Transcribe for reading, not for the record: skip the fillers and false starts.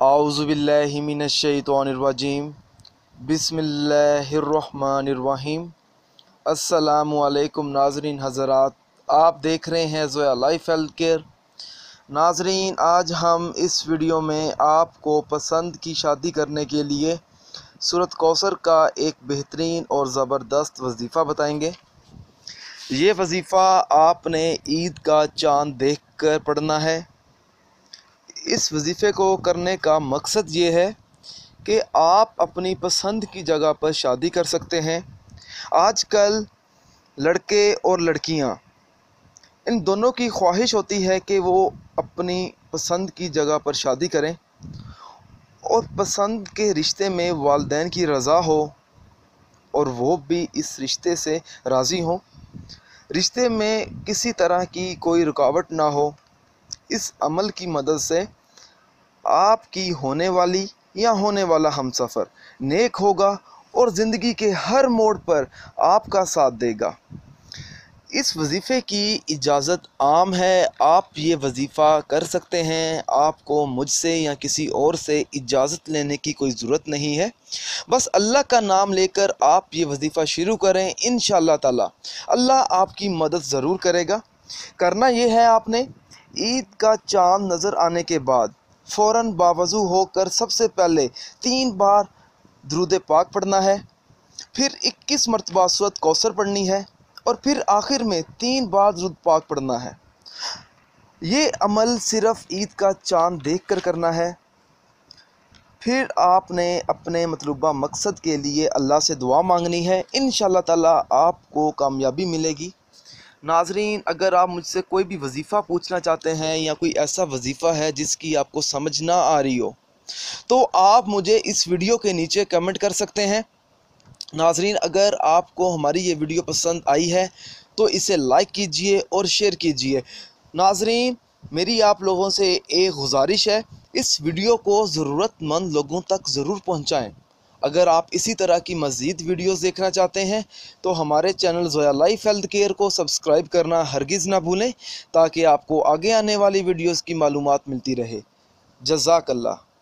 आऊज़ुबिल्लाहि मिनश्शैतानिर्रजीम बिस्मिल्लाहिर्रहमानिर्रहीम। अस्सलामु अलैकुम नाज़रीन हज़रात, आप देख रहे हैं ज़ोया लाइफ हेल्थ केयर। नाज़रीन, आज हम इस वीडियो में आपको पसंद की शादी करने के लिए सूरत कौसर का एक बेहतरीन और ज़बरदस्त वजीफ़ा बताएंगे। ये वजीफ़ा आपने ईद का चाँद देखकर पढ़ना है। इस वजीफ़े को करने का मकसद ये है कि आप अपनी पसंद की जगह पर शादी कर सकते हैं। आजकल लड़के और लड़कियां, इन दोनों की ख्वाहिश होती है कि वो अपनी पसंद की जगह पर शादी करें और पसंद के रिश्ते में वालिदैन की रज़ा हो और वो भी इस रिश्ते से राज़ी हों, रिश्ते में किसी तरह की कोई रुकावट ना हो। इस अमल की मदद से आपकी होने वाली या होने वाला हमसफ़र नेक होगा और ज़िंदगी के हर मोड़ पर आपका साथ देगा। इस वजीफ़े की इजाज़त आम है, आप ये वजीफ़ा कर सकते हैं। आपको मुझसे या किसी और से इजाज़त लेने की कोई ज़रूरत नहीं है। बस अल्लाह का नाम लेकर आप ये वजीफ़ा शुरू करें। इंशाअल्लाह ताला अल्लाह आपकी मदद ज़रूर करेगा। करना ये है, आपने ईद का चाँद नज़र आने के बाद फ़ौरन बावज़ू होकर सबसे पहले 3 बार दुरूद पाक पढ़ना है, फिर 21 मरतबा सूरत कौसर पढ़नी है और फिर आखिर में 3 बार दुरूद पाक पढ़ना है। ये अमल सिर्फ़ ईद का चाँद देखकर करना है। फिर आपने अपने मतलूबा मकसद के लिए अल्लाह से दुआ मांगनी है। इंशाअल्लाह ताला आपको कामयाबी मिलेगी। नाज़रीन, अगर आप मुझसे कोई भी वजीफ़ा पूछना चाहते हैं या कोई ऐसा वजीफ़ा है जिसकी आपको समझ ना आ रही हो, तो आप मुझे इस वीडियो के नीचे कमेंट कर सकते हैं। नाज़रीन, अगर आपको हमारी ये वीडियो पसंद आई है तो इसे लाइक कीजिए और शेयर कीजिए। नाज़रीन, मेरी आप लोगों से एक गुजारिश है, इस वीडियो को ज़रूरतमंद लोगों तक ज़रूर पहुँचाएँ। अगर आप इसी तरह की मज़ीद वीडियोज़ देखना चाहते हैं तो हमारे channel Zoya life health care को सब्सक्राइब करना हरगिज़ ना भूलें, ताकि आपको आगे आने वाली वीडियोज़ की मालूमात मिलती रहे। जज़ाकल्लाह।